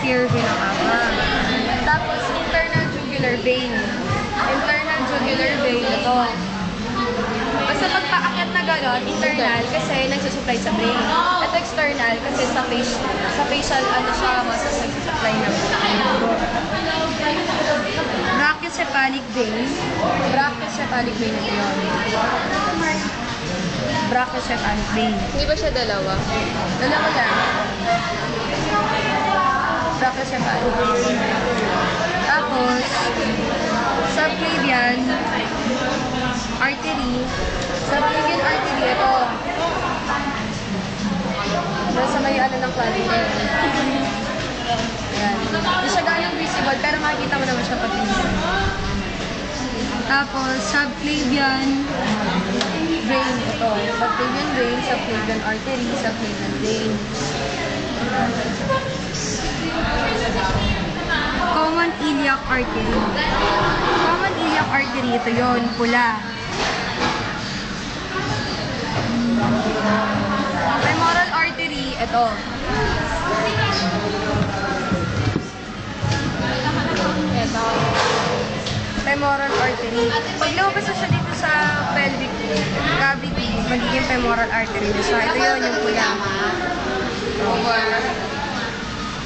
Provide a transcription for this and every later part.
inferior vein ang haba. Tapos, internal jugular vein. Internal jugular vein, ito. Basta pagpaakyat na gano'n, internal kasi nagsusupply sa brain. Ito external kasi sa facial ano siya, muscles nagsusupply ng brachiocephalic vein. Brachiocephalic vein ito yun. Brachiocephalic vein. Hindi ba siya dalawa? Dalawa lang. Brachiocephalic vein. Tapos, subclavian artery. Subclavian artery, ito. Sa may ano ng clavicle. Ayan. Hindi siya ganong visible, pero makikita mo naman siya pag visible. Tapos, subclavian vein, ito. Subclavian vein, subclavian artery, subclavian vein. Common iliac artery. Common iliac artery, ito yun, pula. Femoral artery, ito. Ito. Femoral artery. Pag lumabas na siya dito sa pelvic cavity, magiging femoral artery na siya. Ito yun, yung pula.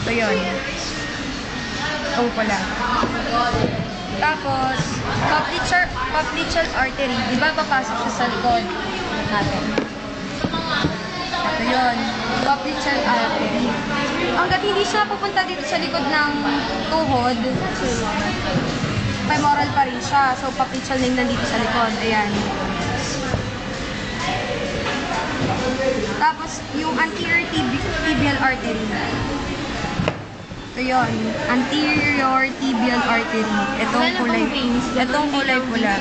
Ito yun. Itong pula. Tapos, popliteal artery. Diba papasok siya sa likod natin? Ito yun. Popliteal artery. Hanggat hindi siya pupunta dito sa likod ng tuhod, femoral pa rin siya. So, popliteal na nandito sa likod. Ayan. Tapos, yung anterior tibial artery. Ito yun. Anterior tibial artery. Itong kulay pula.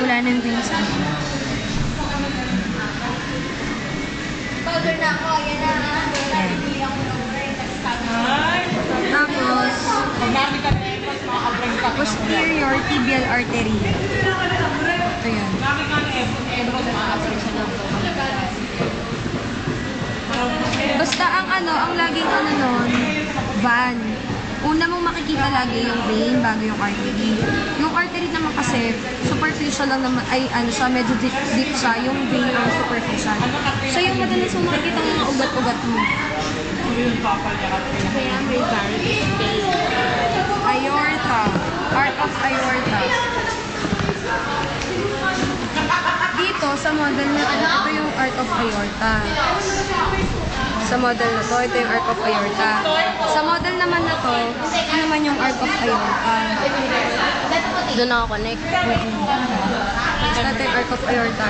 Wala ng veins. Powder na ako. Yan na. Bili ako ng brain. Tapos, posterior tibial artery. Ito yun. Basta ang laging nun, van. Una mong makikita lagi yung vein bago yung artery. Yung artery naman kasi, superficial lang naman, siya, medyo deep siya. Yung vein ang superficial. So yung madalas mong makikita ng mga ugat-ugat mo. Kaya may varicose vein. Aorta. Arc of aorta. Dito, sa model na ito yung arc of aorta. Sa model na to, ito yung arc of aorta. Sa model naman na to, ito naman yung arc of aorta. Doon ako connect. Ito yung arc of aorta.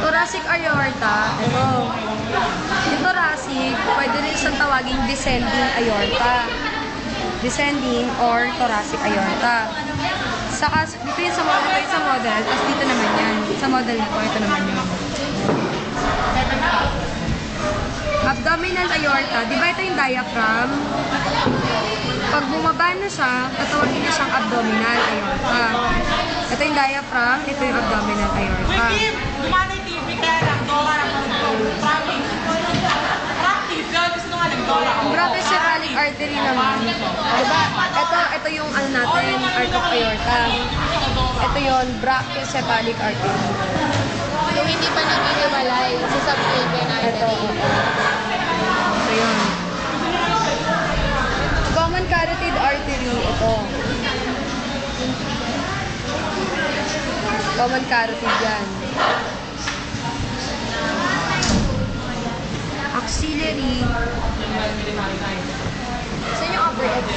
Thoracic aorta, ito. Yung thoracic, pwede rin isang tawaging descending aorta. Descending or thoracic aorta. Saka, dito yun sa model, tapos dito naman yan. Sa model na ito naman yun. Abdominal aorta, di ba ito yung diaphragm? Pag bumaba na siya, tatawagin na siyang abdominal aorta. Ito yung diaphragm, ito yung abdominal aorta. Brachiocephalic artery naman. Diba? Ito yung ano natin, arc of aorta. Ito yung brachiocephalic artery. Yung hindi pa nag-iwalay sa subclavian artery. Ito yun. Common carotid artery, ito. Common carotid yan. Axillary. Saan yung upper X?